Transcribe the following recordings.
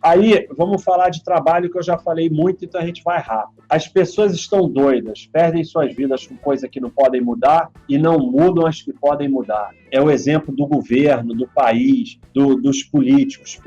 Aí, vamos falar de trabalho que eu já falei muito, então a gente vai rápido. As pessoas estão doidas, perdem suas vidas com coisas que não podem mudar e não mudam as que podem mudar. É o exemplo do governo, do país, dos políticos.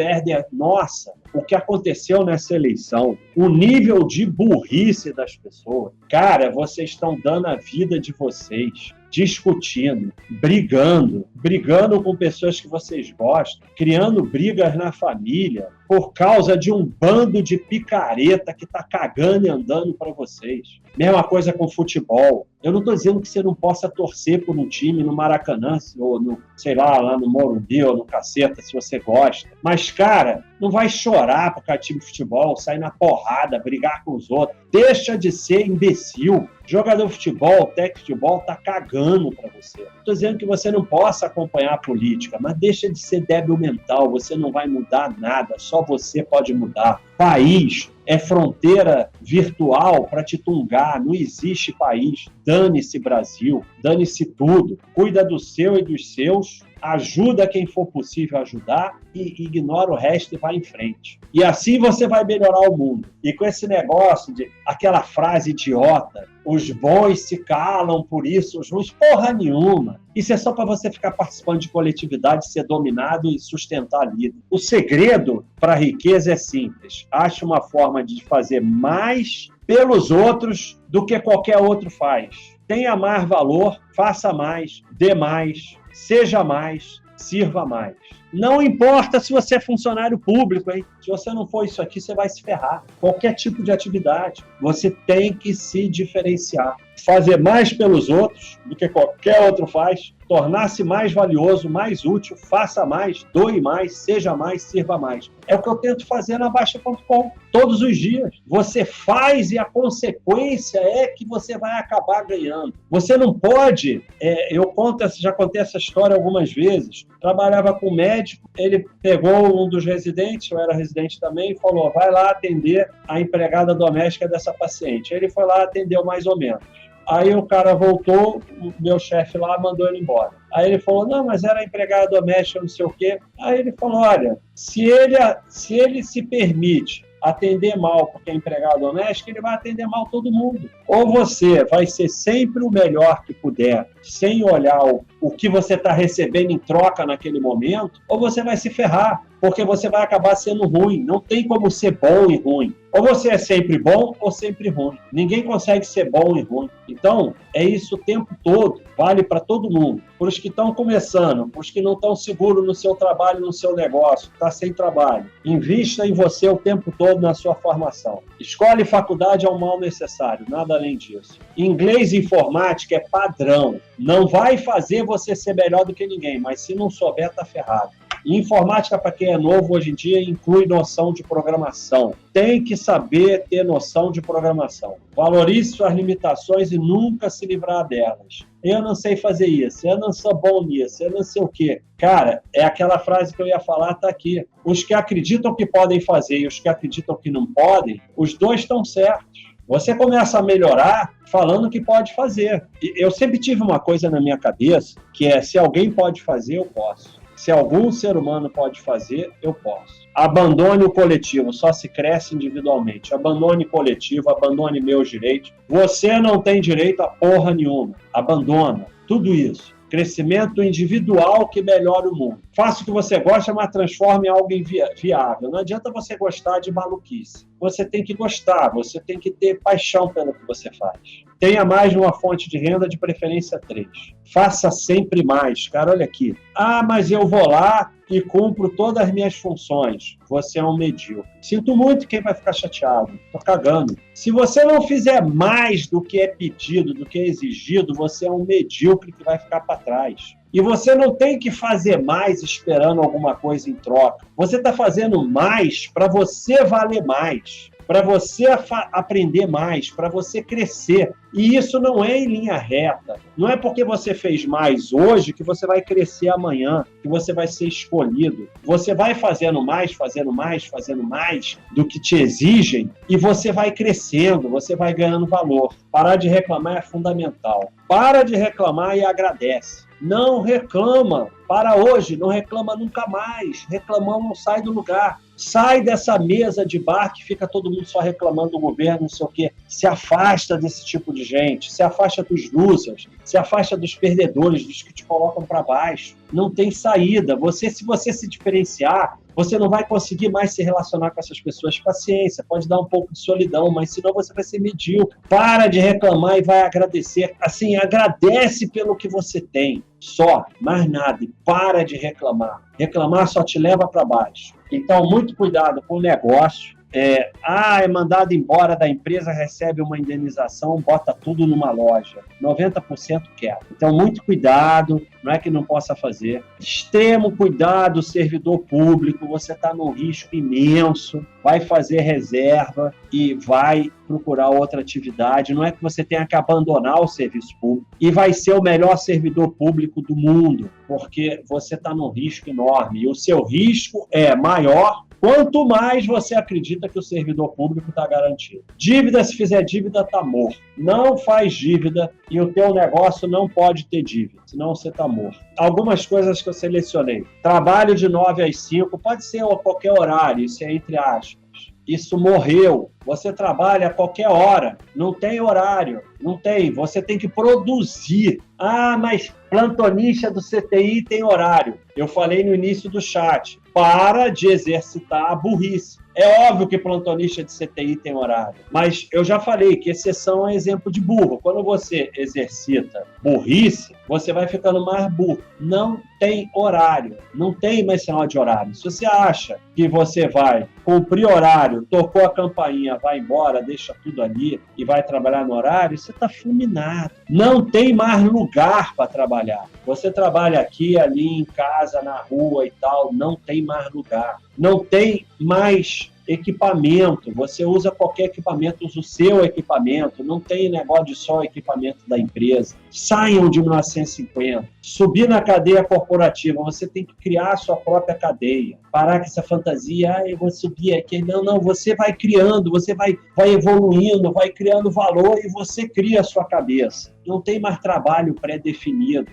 Nossa, o que aconteceu nessa eleição, o nível de burrice das pessoas. Cara, vocês estão dando a vida de vocês, discutindo, brigando com pessoas que vocês gostam, criando brigas na família por causa de um bando de picareta que está cagando e andando para vocês. Mesma coisa com futebol. Eu não estou dizendo que você não possa torcer por um time no Maracanã, ou no, sei lá no Morumbi, ou no Caceta, se você gosta. Mas, cara, não vai chorar por causa de time de futebol, sair na porrada, brigar com os outros. Deixa de ser imbecil. Jogador de futebol, técnico de futebol, tá cagando para você. Estou dizendo que você não possa acompanhar a política, mas deixa de ser débil mental. Você não vai mudar nada, só você pode mudar. País é fronteira virtual para te tungar, não existe país. Dane-se Brasil, dane-se tudo. Cuida do seu e dos seus, ajuda quem for possível ajudar e ignora o resto e vai em frente. E assim você vai melhorar o mundo. E com esse negócio de aquela frase idiota, os bons se calam por isso, os ruins, porra nenhuma. Isso é só para você ficar participando de coletividade, ser dominado e sustentar a líder. O segredo para a riqueza é simples. Ache uma forma de fazer mais pelos outros do que qualquer outro faz. Tenha mais valor, faça mais, dê mais, seja mais, sirva mais. Não importa se você é funcionário público, hein? Se você não for isso aqui, você vai se ferrar. Qualquer tipo de atividade, você tem que se diferenciar. Fazer mais pelos outros do que qualquer outro faz, tornar-se mais valioso, mais útil, faça mais, doe mais, seja mais, sirva mais. É o que eu tento fazer na Baixa.com todos os dias. Você faz e a consequência é que você vai acabar ganhando. Você não pode... já contei essa história algumas vezes. Trabalhava com um médico, ele pegou um dos residentes, eu era residente também, e falou, vai lá atender a empregada doméstica dessa paciente. Ele foi lá, atendeu mais ou menos. Aí o cara voltou, o meu chefe lá mandou ele embora. Aí ele falou, não, mas era empregada doméstica, não sei o quê. Aí ele falou, olha, se ele se permite atender mal porque é empregado doméstico, ele vai atender mal todo mundo. Ou você vai ser sempre o melhor que puder, sem olhar o que você está recebendo em troca naquele momento, ou você vai se ferrar, porque você vai acabar sendo ruim. Não tem como ser bom e ruim. Ou você é sempre bom ou sempre ruim. Ninguém consegue ser bom e ruim. Então, é isso o tempo todo. Vale para todo mundo. Para os que estão começando, para os que não estão seguros no seu trabalho, no seu negócio, está sem trabalho. Invista em você o tempo todo na sua formação. Escola e faculdade é um mal necessário, nada além disso. Inglês e informática é padrão. Não vai fazer você ser melhor do que ninguém, mas se não souber, está ferrado. E informática, para quem é novo hoje em dia, inclui noção de programação. Tem que saber ter noção de programação. Valorize suas limitações e nunca se livrar delas. Eu não sei fazer isso, eu não sou bom nisso, eu não sei o quê. Cara, é aquela frase que eu ia falar, tá aqui. Os que acreditam que podem fazer e os que acreditam que não podem, os dois estão certos. Você começa a melhorar falando que pode fazer. Eu sempre tive uma coisa na minha cabeça, que é, se alguém pode fazer, eu posso. Se algum ser humano pode fazer, eu posso. Abandone o coletivo, só se cresce individualmente. Abandone o coletivo, abandone meus direitos. Você não tem direito a porra nenhuma. Abandona tudo isso. Crescimento individual que melhora o mundo. Faça o que você gosta, mas transforme em algo viável. Não adianta você gostar de maluquice. Você tem que gostar, você tem que ter paixão pelo que você faz. Tenha mais de uma fonte de renda, de preferência 3. Faça sempre mais. Cara, olha aqui. Ah, mas eu vou lá e cumpro todas as minhas funções. Você é um medíocre. Sinto muito quem vai ficar chateado. Tô cagando. Se você não fizer mais do que é pedido, do que é exigido, você é um medíocre que vai ficar para trás. E você não tem que fazer mais esperando alguma coisa em troca. Você está fazendo mais para você valer mais, para você aprender mais, para você crescer. E isso não é em linha reta. Não é porque você fez mais hoje que você vai crescer amanhã, que você vai ser escolhido. Você vai fazendo mais do que te exigem e você vai crescendo, você vai ganhando valor. Parar de reclamar é fundamental. Para de reclamar e agradece. Não reclama. Para hoje, não reclama nunca mais. Reclamão não sai do lugar. Sai dessa mesa de bar que fica todo mundo só reclamando do governo, não sei o quê. Se afasta desse tipo de gente, se afasta dos losers, se afasta dos perdedores, dos que te colocam para baixo. Não tem saída. Se você se diferenciar, você não vai conseguir mais se relacionar com essas pessoas. Paciência, pode dar um pouco de solidão, mas senão você vai ser medíocre. Para de reclamar e vai agradecer. Assim, agradece pelo que você tem. Só, mais nada. E para de reclamar. Reclamar só te leva para baixo. Então, muito cuidado com o negócio. É mandado embora da empresa, recebe uma indenização, bota tudo numa loja. 90% quer. Então, muito cuidado, não é que não possa fazer. Extremo cuidado, servidor público, você está num risco imenso, vai fazer reserva e vai procurar outra atividade. Não é que você tenha que abandonar o serviço público e vai ser o melhor servidor público do mundo, porque você está num risco enorme. E o seu risco é maior quanto mais você acredita que o servidor público está garantido. Dívida, se fizer dívida, está morto. Não faz dívida e o teu negócio não pode ter dívida, senão você está morto. Algumas coisas que eu selecionei. Trabalho de 9 às 5, pode ser a qualquer horário, isso é entre aspas. Isso morreu. Você trabalha a qualquer hora, não tem horário, não tem. Você tem que produzir. Mas plantonista do CTI tem horário. Eu falei no início do chat. Para de exercitar a burrice. É óbvio que plantonista de CTI tem horário, mas eu já falei que exceção é exemplo de burro. Quando você exercita burrice, você vai ficando mais burro. Não tem horário, não tem mais sinal de horário. Se você acha que você vai cumprir horário, tocou a campainha, vai embora, deixa tudo ali e vai trabalhar no horário, você está fulminado. Não tem mais lugar para trabalhar. Você trabalha aqui, ali, em casa, na rua e tal, não tem mais lugar. Não tem mais equipamento, você usa qualquer equipamento, usa o seu equipamento, não tem negócio de só equipamento da empresa. Saiam de 1950. Subir na cadeia corporativa, você tem que criar a sua própria cadeia. Parar com essa fantasia, eu vou subir aqui. Não, você vai criando, você vai evoluindo, vai criando valor e você cria a sua cabeça. Não tem mais trabalho pré-definido,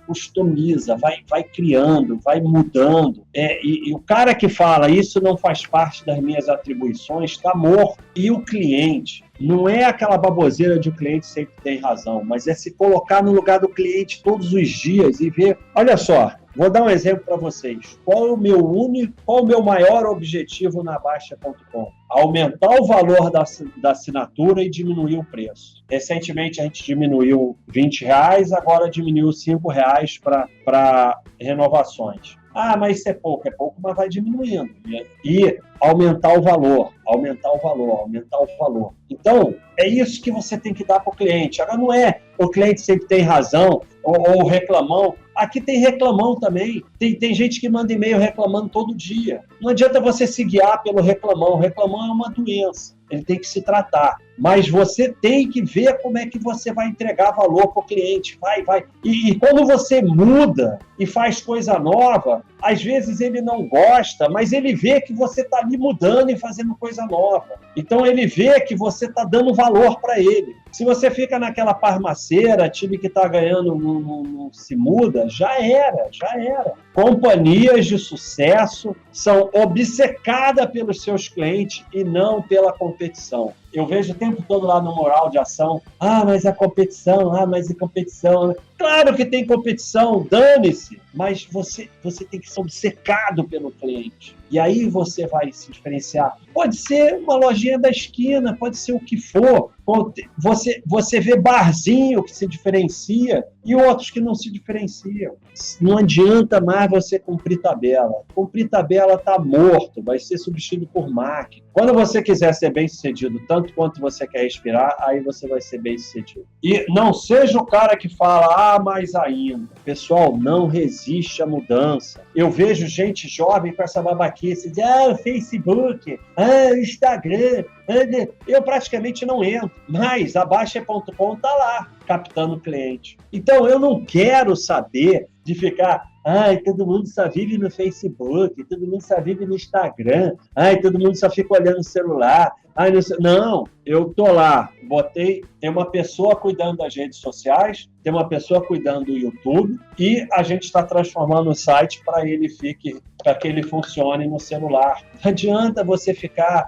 customiza, vai criando, vai mudando. E o cara que fala isso não faz parte das minhas atribuições, está morto. E o cliente, não é aquela baboseira de o cliente sempre tem razão, mas é se colocar no lugar do cliente todos os dias e ver, olha só, vou dar um exemplo para vocês. Qual é o meu maior objetivo na Baixa.com? Aumentar o valor da assinatura e diminuir o preço. Recentemente a gente diminuiu R$20, agora diminuiu R$5 para renovações. Mas isso é pouco, mas vai diminuindo. E aumentar o valor. Então, é isso que você tem que dar para o cliente. Agora não é o cliente sempre tem razão ou reclamão. Aqui tem reclamão também. Tem gente que manda e-mail reclamando todo dia. Não adianta você se guiar pelo reclamão. O reclamão é uma doença. Ele tem que se tratar. Mas você tem que ver como é que você vai entregar valor para o cliente. Vai. E quando você muda e faz coisa nova, às vezes ele não gosta, mas ele vê que você está ali mudando e fazendo coisa nova. Então ele vê que você está dando valor para ele. Se você fica naquela parmaceira, time que está ganhando não se muda, já era. Companhias de sucesso são obcecadas pelos seus clientes e não pela competição. Eu vejo o tempo todo lá no Moral de Ação, mas a competição, mas a competição. Claro que tem competição, dane-se, mas você tem que ser obcecado pelo cliente. E aí você vai se diferenciar. Pode ser uma lojinha da esquina, pode ser o que for. Você vê barzinho que se diferencia e outros que não se diferenciam. Não adianta mais você cumprir tabela. Cumprir tabela está morto, vai ser substituído por máquina. Quando você quiser ser bem-sucedido, tanto quanto você quer respirar, aí você vai ser bem-sucedido. E não seja o cara que fala, mais ainda. Pessoal, não resiste à mudança. Eu vejo gente jovem com essa babaquice de Facebook, Instagram. Eu praticamente não entro, mas a Baixa.com está lá, captando cliente. Então, eu não quero saber de ficar, ai, todo mundo só vive no Facebook, todo mundo só vive no Instagram, ai, todo mundo só fica olhando o celular. Ai, não, eu tô lá, tem uma pessoa cuidando das redes sociais, tem uma pessoa cuidando do YouTube e a gente está transformando o site para que ele funcione no celular. Não adianta você ficar,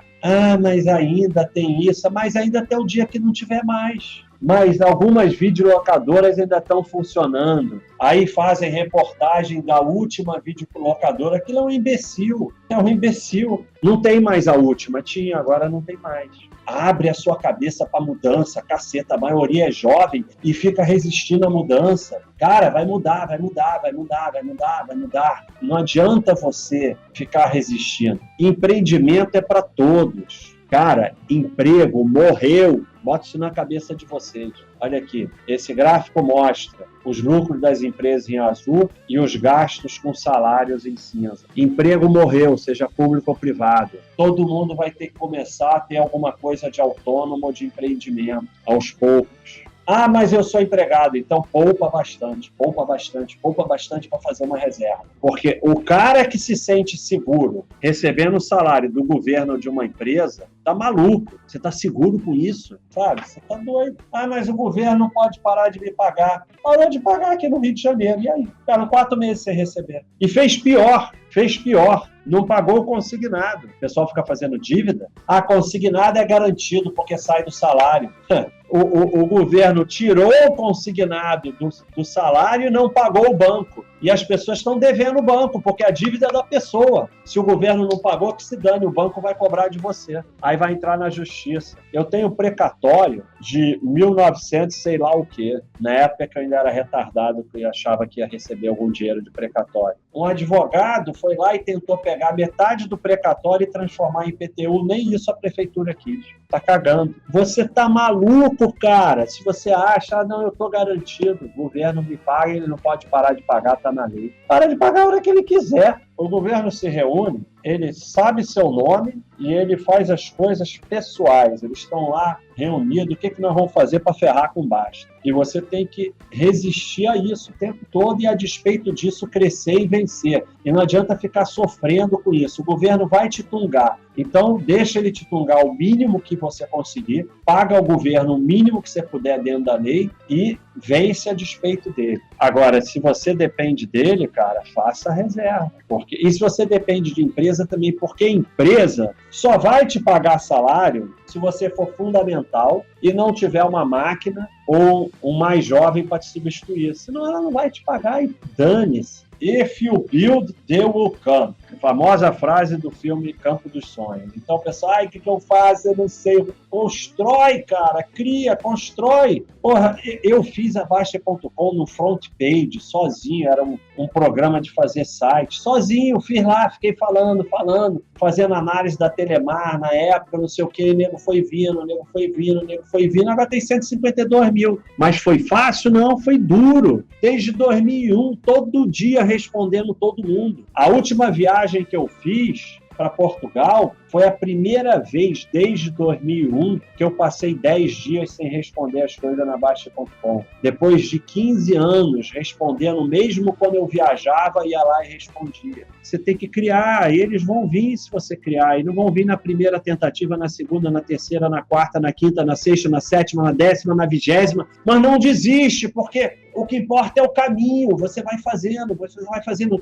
mas ainda tem isso, mas ainda até o dia que não tiver mais. Mas algumas videolocadoras ainda estão funcionando. Aí fazem reportagem da última videolocadora. Aquilo é um imbecil. É um imbecil. Não tem mais a última. Tinha, agora não tem mais. Abre a sua cabeça para mudança, caceta. A maioria é jovem e fica resistindo à mudança. Cara, vai mudar, vai mudar, vai mudar, vai mudar, vai mudar. Não adianta você ficar resistindo. Empreendimento é para todos. Cara, emprego morreu. Bota isso na cabeça de vocês. Olha aqui, esse gráfico mostra os lucros das empresas em azul e os gastos com salários em cinza. Emprego morreu, seja público ou privado. Todo mundo vai ter que começar a ter alguma coisa de autônomo ou de empreendimento, aos poucos. Mas eu sou empregado, então poupa bastante para fazer uma reserva. Porque o cara que se sente seguro recebendo o salário do governo ou de uma empresa, tá maluco. Você tá seguro com isso? Sabe? Você tá doido. Mas o governo não pode parar de me pagar. Parou de pagar aqui no Rio de Janeiro. E aí? Ficaram 4 meses sem receber. E fez pior. Não pagou o consignado. O pessoal fica fazendo dívida. Consignado é garantido porque sai do salário. O governo tirou o consignado do salário e não pagou o banco. E as pessoas estão devendo o banco, porque a dívida é da pessoa. Se o governo não pagou, que se dane, o banco vai cobrar de você. Aí vai entrar na justiça. Eu tenho precatório de 1900, sei lá o quê. Na época que eu ainda era retardado, que eu achava que ia receber algum dinheiro de precatório. Um advogado foi lá e tentou pegar metade do precatório e transformar em IPTU. Nem isso a prefeitura quis. Tá cagando. Você tá maluco, cara. Se você acha, não, eu tô garantido. O governo me paga, ele não pode parar de pagar, tá na lei. Para de pagar a hora que ele quiser. O governo se reúne, ele sabe seu nome e ele faz as coisas pessoais. Eles estão lá reunidos, o que nós vamos fazer para ferrar com Basta? E você tem que resistir a isso o tempo todo e, a despeito disso, crescer e vencer. E não adianta ficar sofrendo com isso. O governo vai te tungar. Então, deixa ele te tungar o mínimo que você conseguir, paga ao governo o mínimo que você puder dentro da lei e vence a despeito dele. Agora, se você depende dele, cara, faça a reserva. E se você depende de empresa também, porque empresa só vai te pagar salário se você for fundamental e não tiver uma máquina ou um mais jovem para te substituir. Senão ela não vai te pagar e dane-se. If you build, they will come. A famosa frase do filme Campo dos Sonhos. Então, pessoal, o que eu faço? Eu não sei. Constrói, cara. Cria, constrói. Porra, eu fiz a Baixa.com no front page, sozinho. Era um programa de fazer site. Sozinho, fiz lá, fiquei falando, fazendo análise da Telemar na época, não sei o que. Nego foi vindo. Agora tem 152 mil. Mas foi fácil? Não, foi duro. Desde 2001, todo dia respondendo todo mundo. A última viagem que eu fiz para Portugal foi a primeira vez desde 2001 que eu passei 10 dias sem responder as coisas na Baixa.com. Depois de 15 anos respondendo, mesmo quando eu viajava, ia lá e respondia. Você tem que criar, e eles vão vir se você criar. E não vão vir na primeira tentativa, na segunda, na terceira, na quarta, na quinta, na sexta, na sétima, na 10ª, na 20ª. Mas não desiste, porque o que importa é o caminho. Você vai fazendo.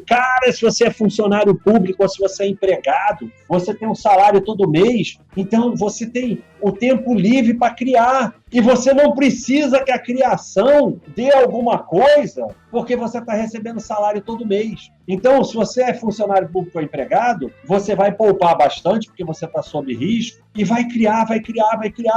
Cara, se você é funcionário público ou se você é empregado, você tem um salário todo mês, então você tem o tempo livre para criar. E você não precisa que a criação dê alguma coisa, porque você está recebendo salário todo mês. Então, se você é funcionário público ou empregado, você vai poupar bastante, porque você está sob risco, e vai criar,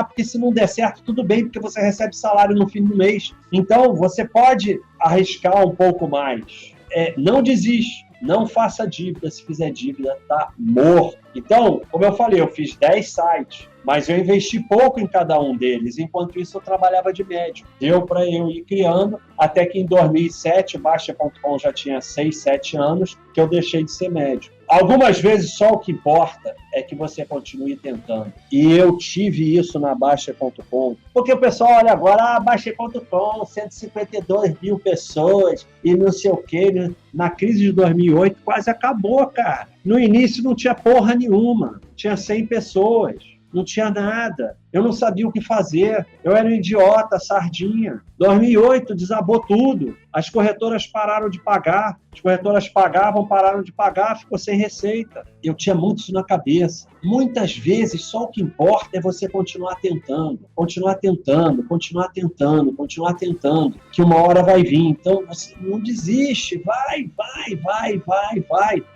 porque se não der certo, tudo bem, porque você recebe salário no fim do mês. Então, você pode arriscar um pouco mais. Não desiste. Não faça dívida. Se fizer dívida, tá morto. Então, como eu falei, eu fiz 10 sites, mas eu investi pouco em cada um deles. Enquanto isso, eu trabalhava de médico. Deu para eu ir criando, até que em 2007, Baixa.com já tinha 6, 7 anos, que eu deixei de ser médico. Algumas vezes só o que importa é que você continue tentando. E eu tive isso na Baixa.com, porque o pessoal olha agora, Baixa.com, 152 mil pessoas e não sei o quê. Na crise de 2008 quase acabou, cara. No início não tinha porra nenhuma, tinha 100 pessoas. Não tinha nada. Eu não sabia o que fazer. Eu era um idiota, sardinha. 2008 desabou tudo. As corretoras pararam de pagar. As corretoras pagavam, pararam de pagar, ficou sem receita. Eu tinha muito isso na cabeça. Muitas vezes, só o que importa é você continuar tentando. Continuar tentando, continuar tentando, continuar tentando. Que uma hora vai vir. Então, você não desiste. Vai.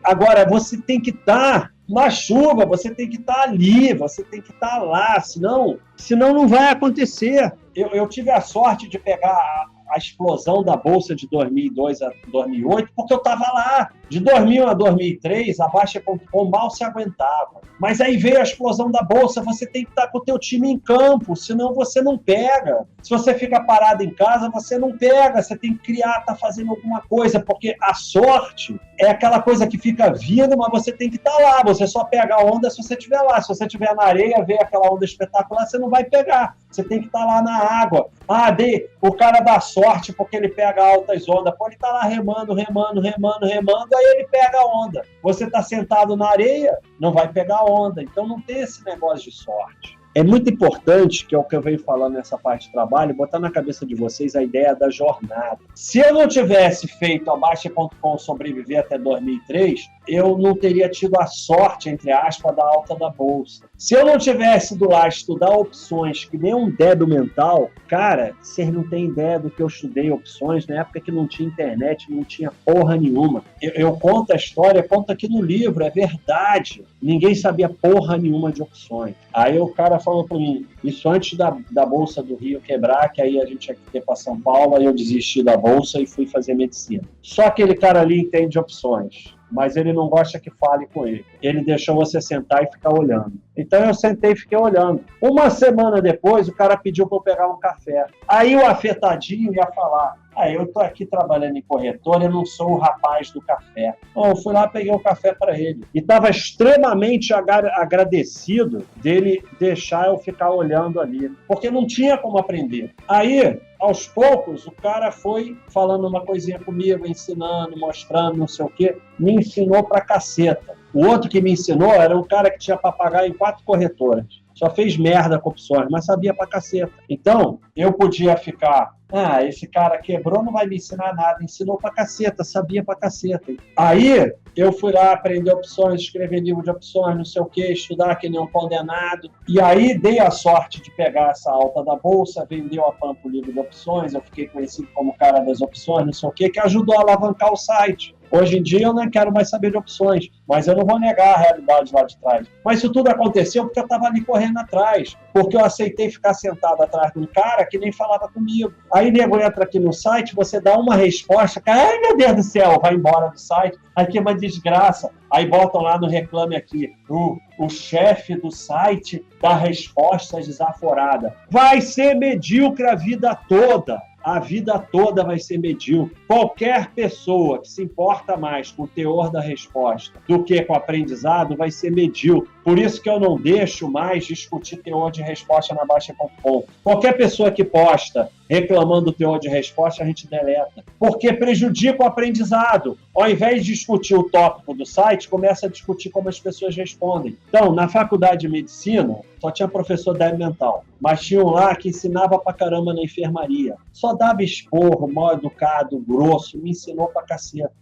Agora, você tem que estar na chuva, você tem que estar ali, você tem que estar lá, senão não vai acontecer. Eu tive a sorte de pegar a explosão da Bolsa de 2002 a 2008, porque eu estava lá. De 2000 a 2003, a Baixa.com mal se aguentava. Mas aí veio a explosão da Bolsa, você tem que estar com o teu time em campo, senão você não pega. Se você fica parado em casa, você não pega, você tem que criar, tá fazendo alguma coisa, porque a sorte é aquela coisa que fica vindo, mas você tem que estar lá, você só pega a onda se você estiver lá. Se você estiver na areia, vê aquela onda espetacular, você não vai pegar, você tem que estar lá na água. O cara dá sorte porque ele pega altas ondas, pô, ele tá lá remando, aí ele pega a onda. Você tá sentado na areia, não vai pegar a onda, então não tem esse negócio de sorte. É muito importante, que é o que eu venho falando nessa parte de trabalho, botar na cabeça de vocês a ideia da jornada. Se eu não tivesse feito a Baixa.com sobreviver até 2003, eu não teria tido a sorte, entre aspas, da alta da Bolsa. Se eu não tivesse ido lá estudar opções, que nem um débil mental, cara, vocês não têm ideia do que eu estudei opções na época que não tinha internet, não tinha porra nenhuma. Eu conto a história, conto aqui no livro, é verdade. Ninguém sabia porra nenhuma de opções. Aí o cara falou para mim, isso antes da Bolsa do Rio quebrar, que aí a gente ia ter para São Paulo, aí eu desisti da Bolsa e fui fazer medicina. Só aquele cara ali entende opções, mas ele não gosta que fale com ele. Ele deixou você sentar e ficar olhando. Então eu sentei e fiquei olhando. Uma semana depois, o cara pediu para eu pegar um café. Aí o afetadinho ia falar, eu tô aqui trabalhando em corretora, eu não sou o rapaz do café. Então, eu fui lá, peguei o café para ele. E estava extremamente agradecido dele deixar eu ficar olhando ali, porque não tinha como aprender. Aí, aos poucos, o cara foi falando uma coisinha comigo, ensinando, mostrando, não sei o quê, me ensinou pra caceta. O outro que me ensinou era um cara que tinha para pagar em 4 corretoras. Só fez merda com opções, mas sabia pra caceta. Então, eu podia ficar, esse cara quebrou, não vai me ensinar nada. Ensinou pra caceta, sabia pra caceta. Aí, eu fui lá aprender opções, escrever livro de opções, não sei o quê, estudar que nem um condenado. E aí, dei a sorte de pegar essa alta da Bolsa, vendeu a Pampa o livro de opções, eu fiquei conhecido como o cara das opções, não sei o quê, que ajudou a alavancar o site. Hoje em dia eu não quero mais saber de opções, mas eu não vou negar a realidade lá de trás. Mas isso tudo aconteceu porque eu estava ali correndo atrás, porque eu aceitei ficar sentado atrás de um cara que nem falava comigo. Aí nego entra aqui no site, você dá uma resposta, cara, ai meu Deus do céu, vai embora do site, aqui é uma desgraça. Aí botam lá no Reclame Aqui, o chefe do site dá resposta desaforada. Vai ser medíocre a vida toda. A vida toda vai ser medíocre. Qualquer pessoa que se importa mais com o teor da resposta do que com o aprendizado vai ser medíocre. Por isso que eu não deixo mais discutir teor de resposta na Baixa.com. Qualquer pessoa que posta reclamando do teor de resposta, a gente deleta. Porque prejudica o aprendizado. Ao invés de discutir o tópico do site, começa a discutir como as pessoas respondem. Então, na faculdade de medicina, só tinha professor débil mental. Mas tinha um lá que ensinava pra caramba na enfermaria. Só dava esporro, mal educado, grosso, me ensinou pra caceta.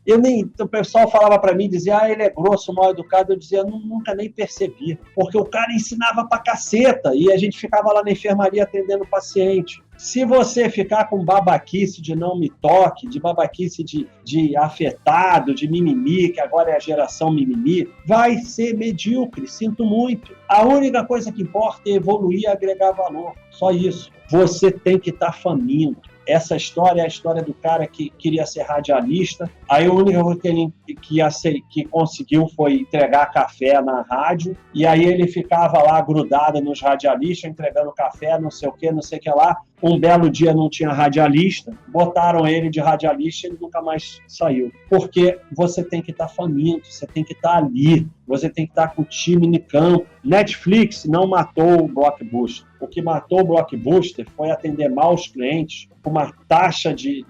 O pessoal falava pra mim, dizia, ele é grosso, mal educado. Eu dizia, nunca nem percebi. Porque o cara ensinava pra caceta e a gente ficava lá na enfermaria atendendo o paciente. Se você ficar com babaquice de não me toque, de babaquice de afetado, de mimimi, que agora é a geração mimimi, vai ser medíocre, sinto muito. A única coisa que importa é evoluir e agregar valor, só isso. Você tem que estar faminto. essa história é a história do cara que queria ser radialista, aí o único que conseguiu foi entregar café na rádio, e aí ele ficava lá grudado nos radialistas, entregando café, não sei o que lá. Um belo dia não tinha radialista, botaram ele de radialista e ele nunca mais saiu. Porque você tem que estar faminto, você tem que estar ali, você tem que estar com o time no campo. Netflix não matou o Blockbuster. O que matou o Blockbuster foi atender mal os clientes, com uma taxa de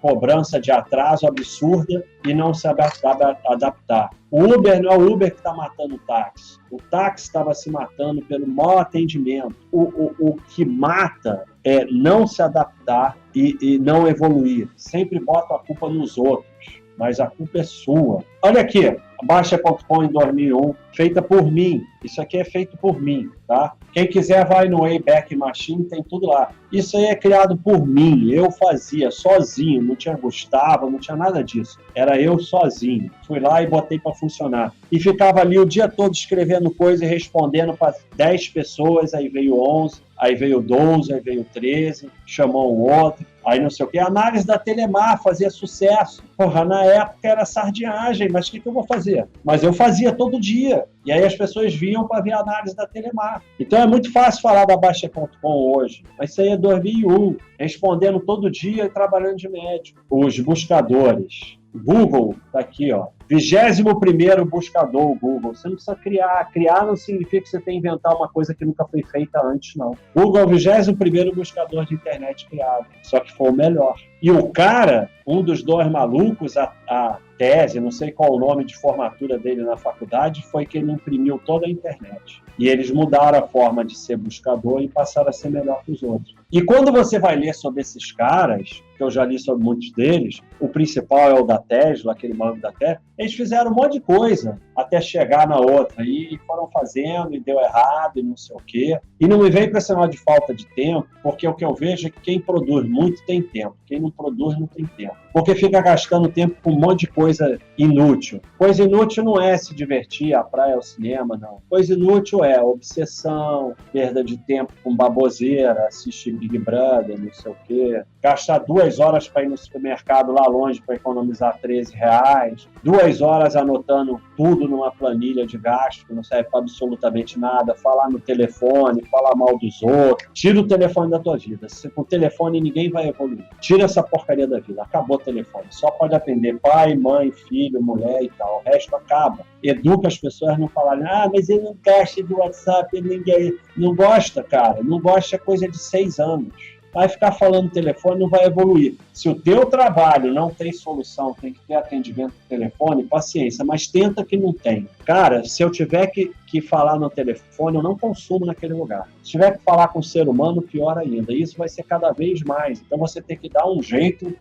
cobrança de atraso absurda e não se adaptar. O Uber não é o Uber que está matando o táxi. O táxi estava se matando pelo mau atendimento. O que mata é não se adaptar e não evoluir. Sempre bota a culpa nos outros, mas a culpa é sua. Olha aqui, a Baixa.com em 2001, feita por mim. Isso aqui é feito por mim, tá? Quem quiser vai no Wayback Machine, tem tudo lá. Isso aí é criado por mim, eu fazia sozinho, não tinha Gustavo, não tinha nada disso. Era eu sozinho. Fui lá e botei para funcionar. E ficava ali o dia todo escrevendo coisa e respondendo para 10 pessoas, aí veio 11, aí veio 12, aí veio 13, chamou um outro, aí não sei o quê. A análise da Telemar fazia sucesso. Porra, na época era sardinhagem, mas o que eu vou fazer? Mas eu fazia todo dia. E aí as pessoas vinham para ver a análise da Telemar. Então é muito fácil falar da Baixa.com hoje, mas isso aí é 2001, respondendo todo dia e trabalhando de médico. Os buscadores. Google, tá aqui, ó. 21º buscador, o Google. Você não precisa criar. Criar não significa que você tem que inventar uma coisa que nunca foi feita antes, não. Google é o 21º buscador de internet criado. Só que foi o melhor. E o cara, um dos dois malucos, a tese, não sei qual o nome de formatura dele na faculdade, foi que ele imprimiu toda a internet. E eles mudaram a forma de ser buscador e passaram a ser melhor que os outros. E quando você vai ler sobre esses caras, que eu já li sobre muitos deles, o principal é o da Tesla, aquele maluco da Tesla, eles fizeram um monte de coisa até chegar na outra. E foram fazendo, e deu errado, e não sei o quê. E não me vem com esse negócio de falta de tempo, porque o que eu vejo é que quem produz muito tem tempo. Quem não produz não tem tempo. Porque fica gastando tempo com um monte de coisa inútil. Coisa inútil não é se divertir, a praia, o cinema, não. Coisa inútil é obsessão, perda de tempo com baboseira, assistir Big Brother, não sei o quê. Gastar 2 horas para ir no supermercado lá longe para economizar R$13. 2 horas anotando tudo numa planilha de gasto que não serve para absolutamente nada. Falar no telefone, falar mal dos outros. Tira o telefone da tua vida. Com o telefone ninguém vai evoluir. Tira essa porcaria da vida. Acabou o telefone. Só pode atender pai, mãe, filho, mulher e tal. O resto acaba. Educa as pessoas a não falarem, mas ele não gosta do WhatsApp, ninguém não gosta, cara. Não gosta é coisa de 6 anos. Vai ficar falando no telefone, não vai evoluir. Se o teu trabalho não tem solução, tem que ter atendimento por telefone, paciência, mas tenta que não tem. Cara, se eu tiver que falar no telefone, eu não consumo naquele lugar. Se tiver que falar com o ser humano, pior ainda. Isso vai ser cada vez mais. Então você tem que dar um jeito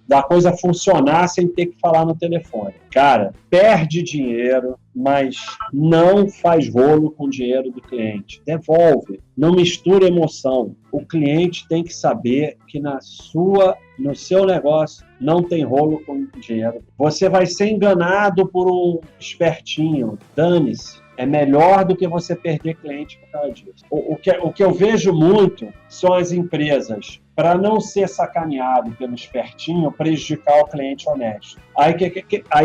da coisa funcionar sem ter que falar no telefone. Cara, perde dinheiro, mas não faz rolo com o dinheiro do cliente. Devolve. Não mistura emoção. O cliente tem que saber que no seu negócio não tem rolo com dinheiro. Você vai ser enganado por um espertinho. Dane-se. É melhor do que você perder cliente por causa disso. O que eu vejo muito são as empresas, para não ser sacaneado pelo espertinho, prejudicar o cliente honesto. Aí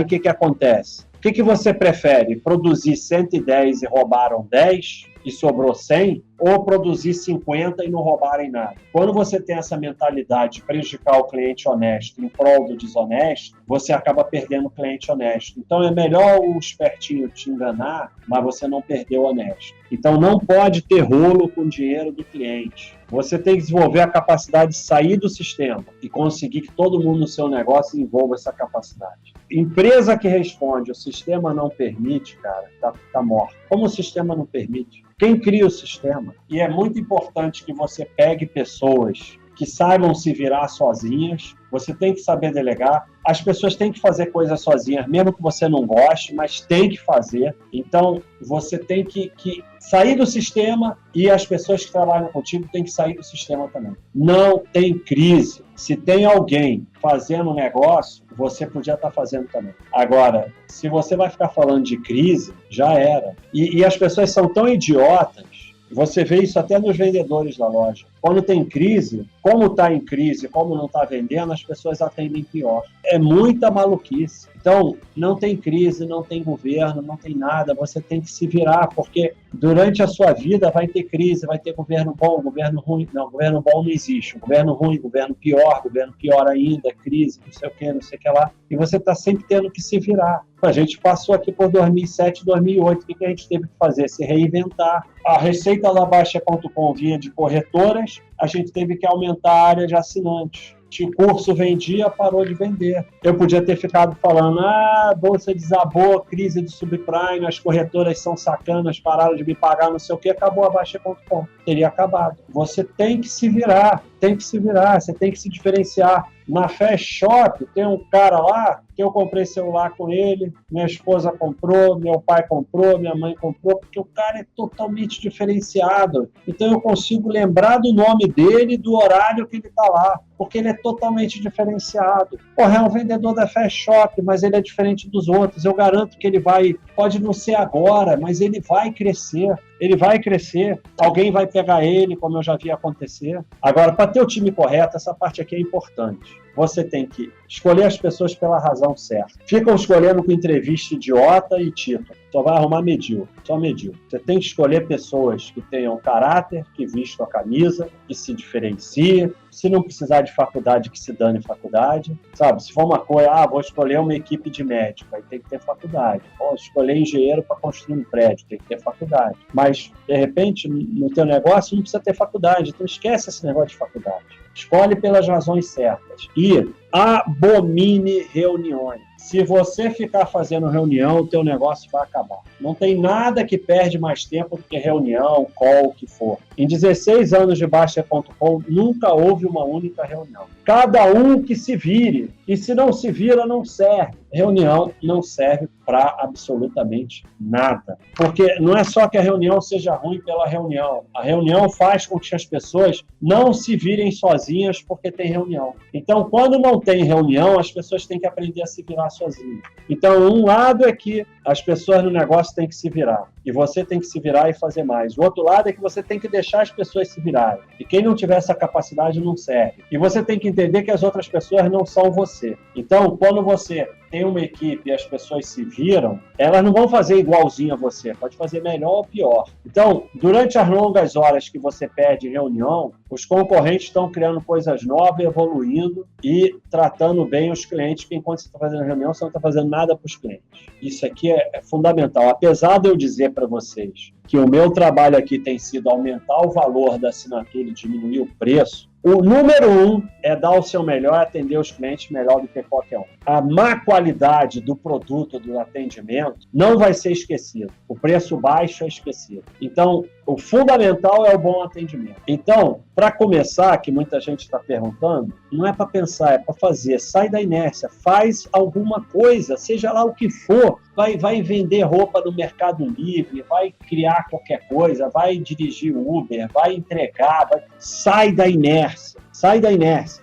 o que acontece? O que você prefere? Produzir 110 e roubaram 10 e sobrou 100? Ou produzir 50 e não roubarem nada? Quando você tem essa mentalidade de prejudicar o cliente honesto em prol do desonesto, você acaba perdendo o cliente honesto. Então é melhor o espertinho te enganar, mas você não perder o honesto. Então não pode ter rolo com o dinheiro do cliente. Você tem que desenvolver a capacidade de sair do sistema e conseguir que todo mundo no seu negócio envolva essa capacidade. Empresa que responde, o sistema não permite, cara, tá morta. Como o sistema não permite? Quem cria o sistema? E é muito importante que você pegue pessoas que saibam se virar sozinhas. Você tem que saber delegar. As pessoas têm que fazer coisas sozinhas, mesmo que você não goste, mas tem que fazer. Então, você tem que sair do sistema e as pessoas que trabalham contigo têm que sair do sistema também. Não tem crise. Se tem alguém fazendo um negócio, você podia estar fazendo também. Agora, se você vai ficar falando de crise, já era. E as pessoas são tão idiotas Você vê isso até nos vendedores da loja. Quando tem crise, como está em crise, como não está vendendo, as pessoas atendem pior. É muita maluquice. Então, não tem crise, não tem governo, não tem nada. Você tem que se virar, porque durante a sua vida vai ter crise, vai ter governo bom, governo ruim. Não, governo bom não existe. Governo ruim, governo pior ainda, crise, não sei o que lá. E você está sempre tendo que se virar. A gente passou aqui por 2007, 2008. O que a gente teve que fazer? Se reinventar. A receita da Baixa.com vinha de corretoras, a gente teve que aumentar a área de assinantes. O curso vendia, parou de vender. Eu podia ter ficado falando, a bolsa desabou, crise do subprime, as corretoras são sacanas, pararam de me pagar, não sei o que, acabou a Baixa.com. Teria acabado. Você tem que se virar, você tem que se diferenciar. Na Fast Shop, tem um cara lá que eu comprei celular com ele, minha esposa comprou, meu pai comprou, minha mãe comprou, porque o cara é totalmente diferenciado. Então eu consigo lembrar do nome dele, do horário que ele está lá, porque ele é totalmente diferenciado. Porra, é um vendedor da Fast Shop, mas ele é diferente dos outros. Eu garanto que ele vai, pode não ser agora, mas ele vai crescer. Ele vai crescer, alguém vai pegar ele, como eu já vi acontecer. Agora, para ter o time correto, essa parte aqui é importante. Você tem que escolher as pessoas pela razão certa. Ficam escolhendo com entrevista idiota e título. Só vai arrumar medíocre, só medíocre. Você tem que escolher pessoas que tenham caráter, que vistam a camisa, que se diferenciem. Se não precisar de faculdade, que se dane faculdade. Sabe, se for uma coisa, vou escolher uma equipe de médico, aí tem que ter faculdade. Vou escolher engenheiro para construir um prédio, tem que ter faculdade. Mas, de repente, no teu negócio não precisa ter faculdade, então esquece esse negócio de faculdade. Escolhe pelas razões certas. E abomine reuniões. Se você ficar fazendo reunião, o teu negócio vai acabar. Não tem nada que perde mais tempo do que reunião, call, o que for. Em 16 anos de Baixa.com, nunca houve uma única reunião. Cada um que se vire. E se não se vira, não serve. Reunião não serve para absolutamente nada. Porque não é só que a reunião seja ruim pela reunião. A reunião faz com que as pessoas não se virem sozinhas porque tem reunião. Então, quando não tem reunião, as pessoas têm que aprender a se virar sozinhas. Então, um lado é que as pessoas no negócio têm que se virar. E você tem que se virar e fazer mais. O outro lado é que você tem que deixar as pessoas se virarem. E quem não tiver essa capacidade não serve. E você tem que entender que as outras pessoas não são você. Então, quando você tem uma equipe e as pessoas se viram, elas não vão fazer igualzinho a você, pode fazer melhor ou pior. Então, durante as longas horas que você perde em reunião, os concorrentes estão criando coisas novas, evoluindo e tratando bem os clientes, que enquanto você está fazendo reunião, você não está fazendo nada para os clientes. Isso aqui é fundamental. Apesar de eu dizer para vocês que o meu trabalho aqui tem sido aumentar o valor da assinatura e diminuir o preço, o número 1 é dar o seu melhor e atender os clientes melhor do que qualquer um. A má qualidade do produto, do atendimento, não vai ser esquecido. O preço baixo é esquecido. Então, o fundamental é o bom atendimento. Então, para começar, que muita gente está perguntando, não é para pensar, é para fazer. Sai da inércia, faz alguma coisa, seja lá o que for. Vai vender roupa no Mercado Livre, vai criar qualquer coisa, vai dirigir Uber, vai entregar, sai da inércia,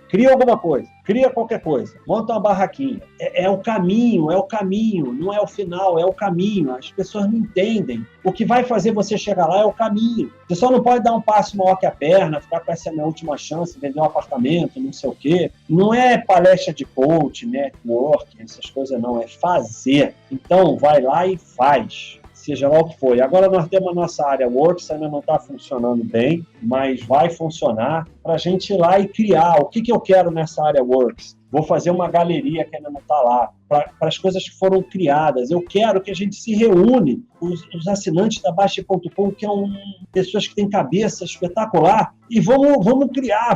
cria alguma coisa. Cria qualquer coisa, monta uma barraquinha. É o caminho, não é o final, é o caminho. As pessoas não entendem. O que vai fazer você chegar lá é o caminho. Você só não pode dar um passo maior que a perna, ficar com essa minha última chance, vender um apartamento, não sei o quê. Não é palestra de coach, network, essas coisas não, é fazer. Então, vai lá e faz. Seja lá o que for. E agora nós temos a nossa área Works, ainda não está funcionando bem, mas vai funcionar para a gente ir lá e criar. O que eu quero nessa área Works? Vou fazer uma galeria que ainda não está lá, para as coisas que foram criadas. Eu quero que a gente se reúne, os assinantes da Baixa.com, que são pessoas que têm cabeça espetacular, e vamos criar,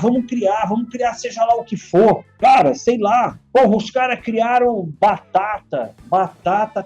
seja lá o que for. Cara, sei lá. Porra, os caras criaram batata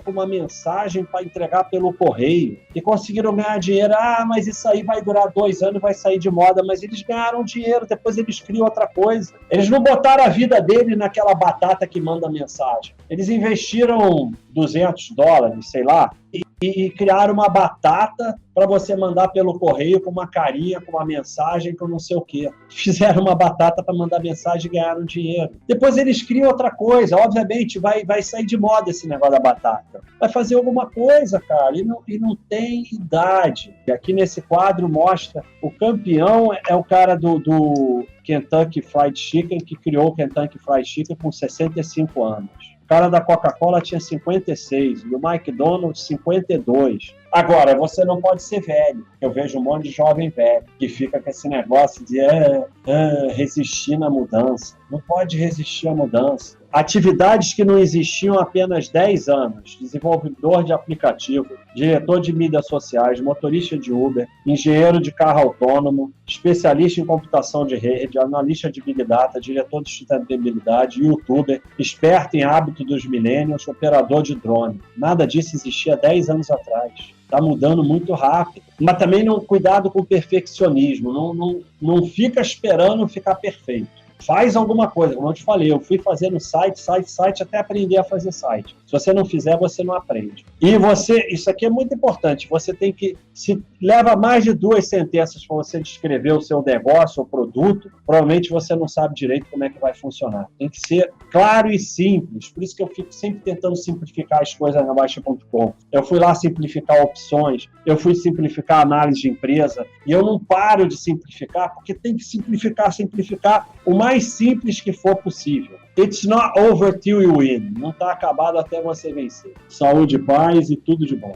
com uma mensagem para entregar pelo correio, e conseguiram ganhar dinheiro. Mas isso aí vai durar 2 anos, vai sair de moda, mas eles ganharam dinheiro, depois eles criam outra coisa. Eles não botaram a vida deles naquela batata que manda mensagem. Eles investiram $200, sei lá, e e criaram uma batata para você mandar pelo correio com uma carinha, com uma mensagem, com não sei o quê. Fizeram uma batata para mandar mensagem e ganharam dinheiro. Depois eles criam outra coisa. Obviamente, vai sair de moda esse negócio da batata. Vai fazer alguma coisa, cara, e não tem idade. E aqui nesse quadro mostra o campeão é o cara do Kentucky Fried Chicken, que criou o Kentucky Fried Chicken com 65 anos. O cara da Coca-Cola tinha 56, do McDonald's 52. Agora, você não pode ser velho. Eu vejo um monte de jovem velho que fica com esse negócio de resistir na mudança. Não pode resistir à mudança. Atividades que não existiam há apenas 10 anos. Desenvolvedor de aplicativo, diretor de mídias sociais, motorista de Uber, engenheiro de carro autônomo, especialista em computação de rede, analista de Big Data, diretor de sustentabilidade, youtuber, experto em hábito dos millennials, operador de drone. Nada disso existia 10 anos atrás. Está mudando muito rápido. Mas também cuidado com o perfeccionismo. Não fica esperando ficar perfeito. Faz alguma coisa, como eu te falei, eu fui fazendo site, até aprender a fazer site. Se você não fizer, você não aprende. E isso aqui é muito importante, você tem que, se leva mais de 2 sentenças para você descrever o seu negócio ou produto, provavelmente você não sabe direito como é que vai funcionar. Tem que ser claro e simples, por isso que eu fico sempre tentando simplificar as coisas na Baixa.com. Eu fui lá simplificar opções, eu fui simplificar a análise de empresa, e eu não paro de simplificar, porque tem que simplificar o mais simples que for possível. It's not over till you win. Não está acabado até você vencer. Saúde, paz e tudo de bom.